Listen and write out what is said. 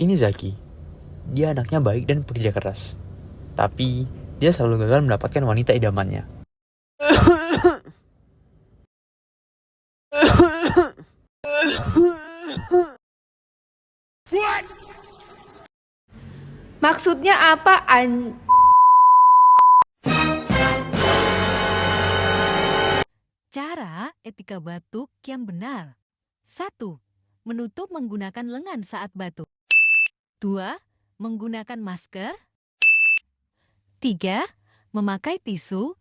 Ini Zaki. Dia anaknya baik dan pekerja keras. Tapi dia selalu gagal mendapatkan wanita idamannya. Maksudnya apa Cara etika batuk yang benar. 1. Menutup menggunakan lengan saat batuk. 2. Menggunakan masker. 3. Memakai tisu